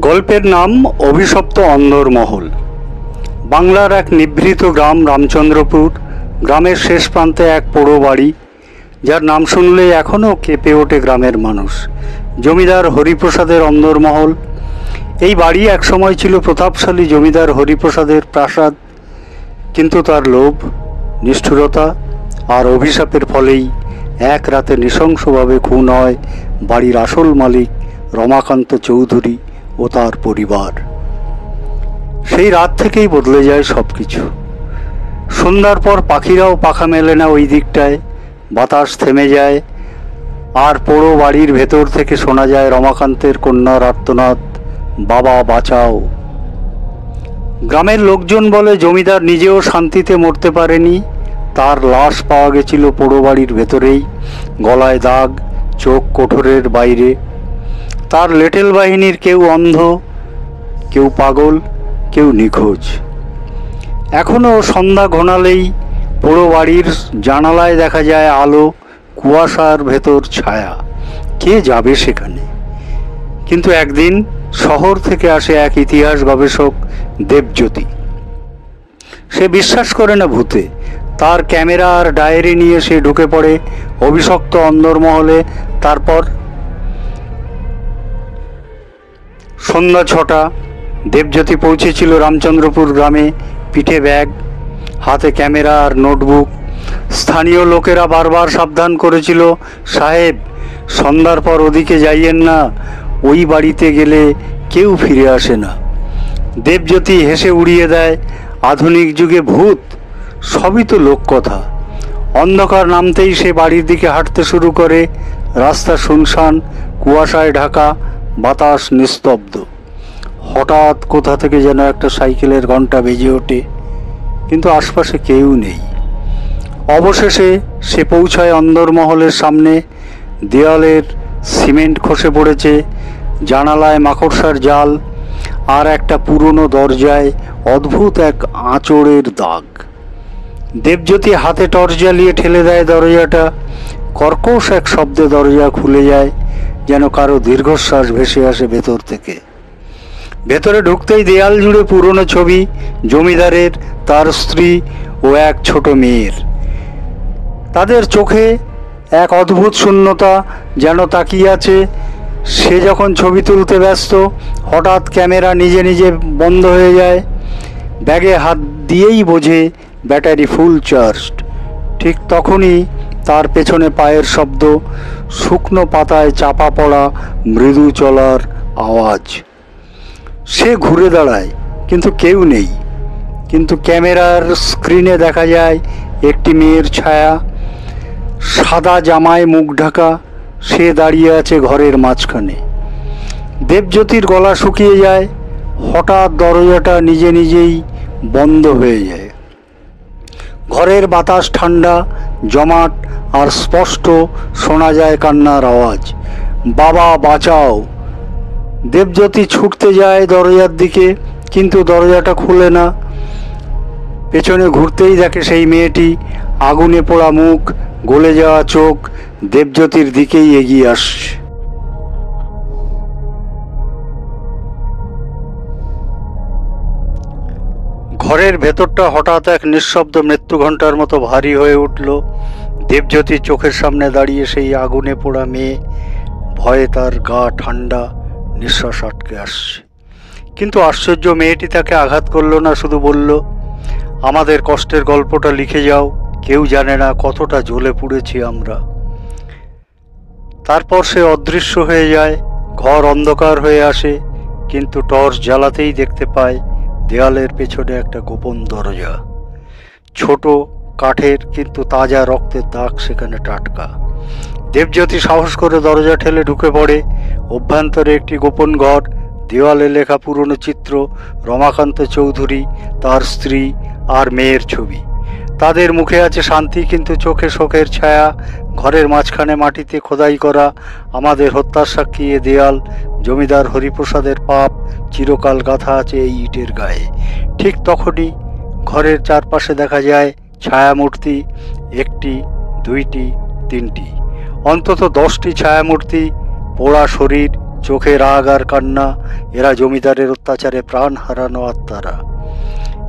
গল্পের নাম অভিশপ্ত অন্দরমহল। বাংলার এক নিভৃত গ্রাম রামচন্দ্রপুর। গ্রামের শেষ প্রান্তে এক পোড়ো বাড়ি, যার নাম শুনলে এখনও কেঁপে ওঠে গ্রামের মানুষ। জমিদার হরিপ্রসাদের অন্দরমহল। এই বাড়ি একসময় ছিল প্রতাপশালী জমিদার হরিপ্রসাদের প্রাসাদ, কিন্তু তার লোভ, নিষ্ঠুরতা আর অভিশাপের ফলেই এক রাতে নৃশংসভাবে খুন হয় বাড়ির আসল মালিক রমাকান্ত চৌধুরী ও তার পরিবার। সেই রাত থেকেই বদলে যায় সব কিছু। সন্ধ্যার পর পাখিরাও পাখা মেলে না ওই দিকটায়, বাতাস থেমে যায়, আর পোড়ো বাড়ির ভেতর থেকে শোনা যায় রমাকান্তের কন্যার আর্তনাদ, বাবা বাঁচাও। গ্রামের লোকজন বলে জমিদার নিজেও শান্তিতে মরতে পারেনি। তার লাশ পাওয়া গেছিল পোড়ো বাড়ির ভেতরেই, গলায় দাগ, চোখ কোঠরের বাইরে। তার লেটেল বাহিনীর কেউ অন্ধ, কেউ পাগল, কেউ নিখোঁজ। এখনও সন্ধ্যা ঘনালেই পোড়ো বাড়ির জানালায় দেখা যায় আলো, কুয়াশার ভেতর ছায়া। কে যাবে সেখানে? কিন্তু একদিন শহর থেকে আসে এক ইতিহাস গবেষক, দেবজ্যোতি। সে বিশ্বাস করে না ভূতে। তার ক্যামেরা আর ডায়েরি নিয়ে সে ঢুকে পড়ে অভিশপ্ত অন্দরমহলে। তারপর সন্ধ্যা 6টা। দেবজ্যোতি পৌঁছেছিল রামচন্দ্রপুর গ্রামে, পিঠে ব্যাগ, হাতে ক্যামেরা আর নোটবুক। স্থানীয় লোকেরা বারবার সাবধান করেছিল, সাহেব সন্ধ্যার পর ওদিকে যাইয়েন না, ওই বাড়িতে গেলে কেউ ফিরে আসে না। দেবজ্যোতি হেসে উড়িয়ে দেয়, আধুনিক যুগে ভূত সবই তো লোককথা। অন্ধকার নামতেই সে বাড়ির দিকে হাঁটতে শুরু করে। রাস্তা শুনশান, কুয়াশায় ঢাকা, বাতাস নিস্তব্ধ। হঠাৎ কোথা থেকে যেন একটা সাইকেলের ঘন্টা বেজে ওঠে, কিন্তু আশপাশে কেউ নেই। অবশেষে সে পৌঁছায় অন্দরমহলের সামনে। দেয়ালের সিমেন্ট খসে পড়েছে, জানালায় মাকড়সার জাল, আর একটা পুরনো দরজায় অদ্ভুত এক আঁচড়ের দাগ। দেবজ্যোতি হাতে টর্চ জ্বালিয়ে ঠেলে দেয় দরজাটা। কর্কশ এক শব্দে দরজা খুলে যায়, যেন কারো দীর্ঘশ্বাস ভেসে আসে ভেতর থেকে। ভেতরে ঢুকতেই দেয়াল জুড়ে পুরনো ছবি, জমিদারের, তার স্ত্রী ও এক ছোট মেয়ের। তাদের চোখে এক অদ্ভুত শূন্যতা, যেন তাকিয়ে আছে। সে যখন ছবি তুলতে ব্যস্ত, হঠাৎ ক্যামেরা নিজে নিজে বন্ধ হয়ে যায়। ব্যাগে হাত দিয়েই বোঝে ব্যাটারি ফুল চার্জড। ঠিক তখনই তার পেছনে পায়ের শব্দ, শুকনো পাতায় চাপা পড়া মৃদু চলার আওয়াজ। সে ঘুরে দাঁড়ায়, কিন্তু কেউ নেই। কিন্তু ক্যামেরার স্ক্রিনে দেখা যায় একটি মেয়ের ছায়া, সাদা জামায় মুখ ঢাকা। সে দাঁড়িয়ে আছে ঘরের মাঝখানে। দেবজ্যোতির গলা শুকিয়ে যায়। হঠাৎ দরজাটা নিজে নিজেই বন্ধ হয়ে যায়। ঘরের বাতাস ঠান্ডা, জমাট, আর স্পষ্ট শোনা যায় কান্নার আওয়াজ, বাবা বাঁচাও। দেবজ্যোতি ছুটতে যায় দরজার দিকে, কিন্তু দরজাটা খুলে না। পেছনে ঘুরতেই দেখে সেই মেয়েটি, আগুনে পোড়া মুখ, গলে যাওয়া চোখ, দেবজ্যোতির দিকেই এগিয়ে আসছে। ঘরের ভেতরটা হঠাৎ এক নিঃশব্দ মৃত্যু ঘণ্টার মতো ভারী হয়ে উঠল। দেবজ্যোতির চোখের সামনে দাঁড়িয়ে সেই আগুনে পোড়া মেয়ে। ভয়ে তার গা ঠান্ডা, নিঃশ্বাস আটকে আসছে। কিন্তু আশ্চর্য, মেয়েটি তাকে আঘাত করল না, শুধু বলল, আমাদের কষ্টের গল্পটা লিখে যাও, কেউ জানে না কতটা জ্বলে পুড়েছি আমরা। তারপর সে অদৃশ্য হয়ে যায়। ঘর অন্ধকার হয়ে আসে, কিন্তু টর্চ জ্বালাতেই দেখতে পায় দেয়ালের পেছনে একটা গোপন দরজা। ছোট, কাঠের, কিন্তু তাজা রক্তের দাগ সেখানে টাটকা। দেবজ্যোতি সাহস করে দরজা ঠেলে ঢুকে পড়ে। অভ্যন্তরে একটি গোপন ঘর, দেওয়ালে লেখা পুরনো চিত্র, রমাকান্ত চৌধুরী, তার স্ত্রী আর মেয়ের ছবি। তাদের মুখে আছে শান্তি, কিন্তু চোখে শোকের ছায়া। ঘরের মাঝখানে মাটিতে খোদাই করা আমাদের হত্যার সাক্ষী এ দেয়াল, জমিদার হরিপ্রসাদের পাপ চিরকাল গাঁথা আছে এই ইটের গায়ে। ঠিক তখনই ঘরের চারপাশে দেখা যায় ছায়ামূর্তি, 1টি, 2টি, 3টি, অন্তত 10টি ছায়ামূর্তি, পোড়া শরীর, চোখে রাগ আর কান্না, এরা জমিদারের অত্যাচারে প্রাণ হারানো আত্মারা।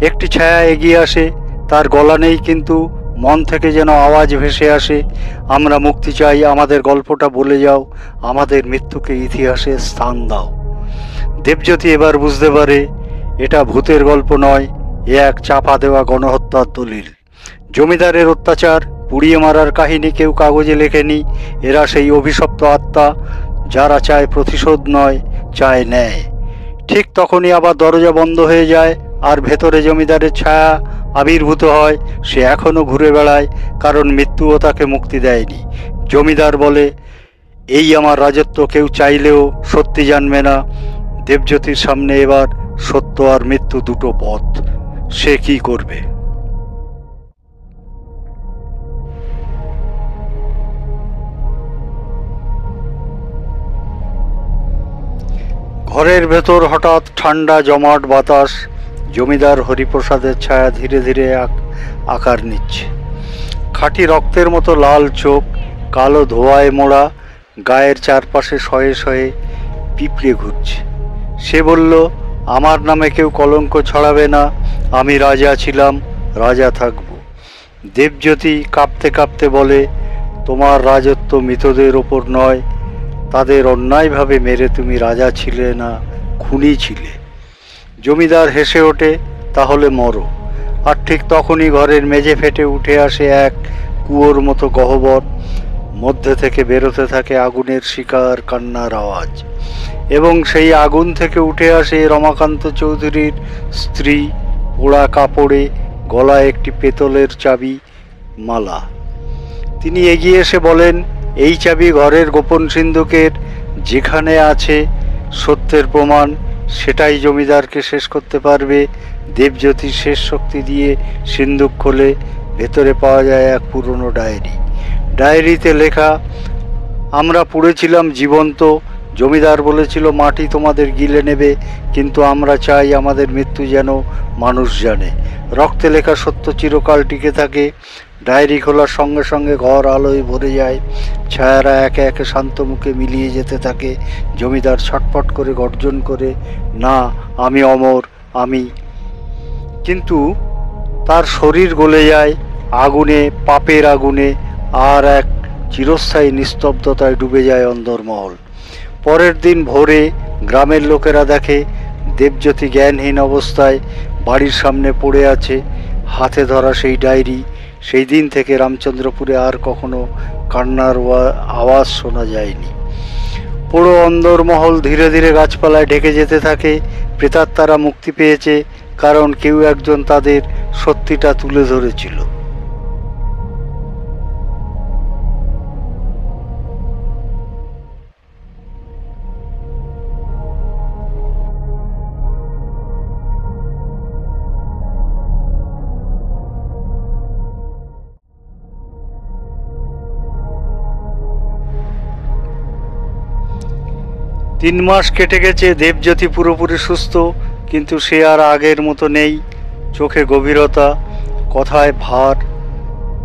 একটি ছায়া এগিয়ে আসে, তার গলা নেই কিন্তু মন থেকে যেন আওয়াজ ভেসে আসে, আমরা মুক্তি চাই, আমাদের গল্পটা বলে যাও, আমাদের মৃত্যুকে ইতিহাসে স্থান দাও। দেবজ্যোতি এবার বুঝতে পারে এটা ভূতের গল্প নয়, এ এক চাপা দেওয়া গণহত্যার দলিল। জমিদারের অত্যাচার, পুড়িয়ে মারার কাহিনী কেউ কাগজে লেখেনি, এরা সেই অভিশপ্ত আত্মা যারা চায় প্রতিশোধ নয়, চায় ন্যায়। ঠিক তখনই আবার দরজা বন্ধ হয়ে যায়, আর ভেতরে জমিদারের ছায়া আবির্ভূত হয়। সে এখনো ঘুরে বেড়ায়, কারণ মৃত্যুও তাকে মুক্তি দেয়নি। জমিদার বলে, এই আমার রাজত্ব কেউ চাইলেও সত্যি জানবে না। দেবজ্যোতির সামনে এবার সত্য আর মৃত্যু দুটো পথ, সে কি করবে? ঘরের ভেতর হঠাৎ ঠান্ডা জমাট বাতাস, জমিদার হরিপ্রসাদের ছায়া ধীরে ধীরে আকার নিচ্ছে। খাঁটি রক্তের মতো লাল চোখ, কালো ধোঁয়ায় মোড়া, গায়ের চারপাশে শয়ে শয়ে পিঁপড়ে ঘুরছে। সে বলল, আমার নামে কেউ কলঙ্ক ছড়াবে না, আমি রাজা ছিলাম, রাজা থাকব। দেবজ্যোতি কাঁপতে কাঁপতে বলে, তোমার রাজত্ব মৃতদের ওপর নয়, তাদের অন্যায়ভাবে মেরে তুমি রাজা ছিলে না, খুনি ছিলে। জমিদার হেসে ওঠে, তাহলে মরো। আর ঠিক তখনই ঘরের মেঝে ফেটে উঠে আসে এক কুয়োর মতো গহ্বর, মধ্যে থেকে বেরোতে থাকে আগুনের শিকার কান্নার আওয়াজ। এবং সেই আগুন থেকে উঠে আসে রমাকান্ত চৌধুরীর স্ত্রী, পোড়া কাপড়ে, গলায় একটি পেতলের চাবি মালা। তিনি এগিয়ে এসে বলেন, এই চাবি ঘরের গোপন সিন্ধুকের, যেখানে আছে সত্যের প্রমাণ, সেটাই জমিদারকে শেষ করতে পারবে। দেবজ্যোতির শেষ শক্তি দিয়ে সিন্ধুক খোলে, ভেতরে পাওয়া যায় এক পুরনো ডায়েরি। ডায়েরিতে লেখা, আমরা পুড়েছিলাম জীবন্ত, জমিদার বলেছিল মাটি তোমাদের গিলে নেবে, কিন্তু আমরা চাই আমাদের মৃত্যু যেন মানুষ জানে। রক্তে লেখা সত্য চিরকাল টিকে থাকে। ডায়েরি খোলার সঙ্গে সঙ্গে ঘর আলোয় ভরে যায়, ছায়ারা একে একে শান্ত মুখে মিলিয়ে যেতে থাকে। জমিদার ছটফট করে গর্জন করে, না, আমি অমর, আমি। কিন্তু তার শরীর গলে যায় আগুনে, পাপের আগুনে, আর এক চিরস্থায়ী নিস্তব্ধতায় ডুবে যায় অন্দরমহল। পরের দিন ভোরে গ্রামের লোকেরা দেখে দেবজ্যোতি জ্ঞানহীন অবস্থায় বাড়ির সামনে পড়ে আছে, হাতে ধরা সেই ডায়েরি। সেই দিন থেকে রামচন্দ্রপুরে আর কখনো কান্নার আওয়াজ শোনা যায়নি। পুরো অন্দরমহল ধীরে ধীরে গাছপালায় ঢেকে যেতে থাকে। প্রেতাত্মারা মুক্তি পেয়েছে, কারণ কেউ একজন তাদের সত্যিটা তুলে ধরেছিল। 3 মাস কেটে গেছে, দেবজ্যোতি পুরোপুরি সুস্থ, কিন্তু সে আর আগের মতো নেই। চোখে গভীরতা, কথায় ভার।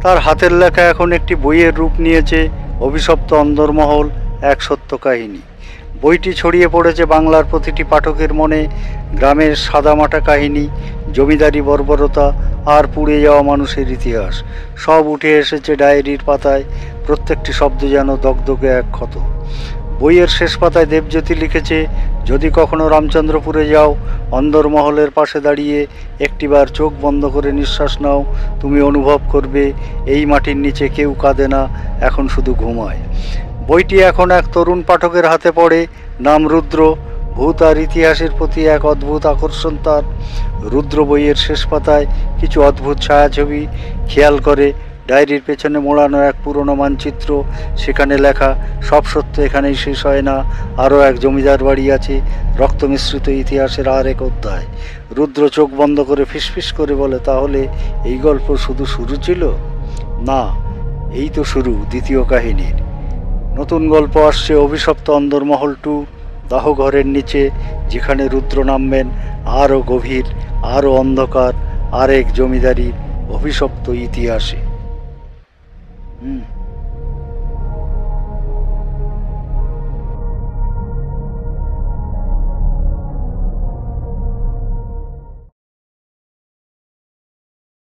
তার হাতের লেখা এখন একটি বইয়ের রূপ নিয়েছে, অভিশপ্ত অন্দরমহল, এক সত্য কাহিনী। বইটি ছড়িয়ে পড়েছে বাংলার প্রতিটি পাঠকের মনে। গ্রামের সাদামাটা কাহিনী, জমিদারি বর্বরতা আর পুড়ে যাওয়া মানুষের ইতিহাস সব উঠে এসেছে ডায়েরির পাতায়। প্রত্যেকটি শব্দ যেন দগদগে এক ক্ষত। বইয়ের শেষ পাতায় দেবজ্যোতি লিখেছে, যদি কখনো রামচন্দ্রপুরে যাও, অন্দরমহলের পাশে দাঁড়িয়ে একটিবার চোখ বন্ধ করে নিঃশ্বাস নাও, তুমি অনুভব করবে এই মাটির নিচে কেউ কাঁদে না, এখন শুধু ঘুমায়। বইটি এখন এক তরুণ পাঠকের হাতে পড়ে, নাম রুদ্র। ভূত আর ইতিহাসের প্রতি এক অদ্ভুত আকর্ষণ তার। রুদ্র বইয়ের শেষ পাতায় কিছু অদ্ভুত ছায়াছবি খেয়াল করে। ডায়েরির পেছনে মোড়ানো এক পুরনো মানচিত্র, সেখানে লেখা, সব সত্য এখানেই শেষ হয় না, আরও এক জমিদার বাড়ি আছে, রক্ত মিশ্রিত ইতিহাসের আর এক অধ্যায়। রুদ্র চোখ বন্ধ করে ফিসফিস করে বলে, তাহলে এই গল্প শুধু শুরু ছিল? না, এই তো শুরু দ্বিতীয় কাহিনীর। নতুন গল্প আসছে, অভিশপ্ত অন্দরমহল 2, দাহঘরের নিচে, যেখানে রুদ্র নামবেন আরও গভীর, আরও অন্ধকার, আরেক জমিদারির অভিশপ্ত ইতিহাসে।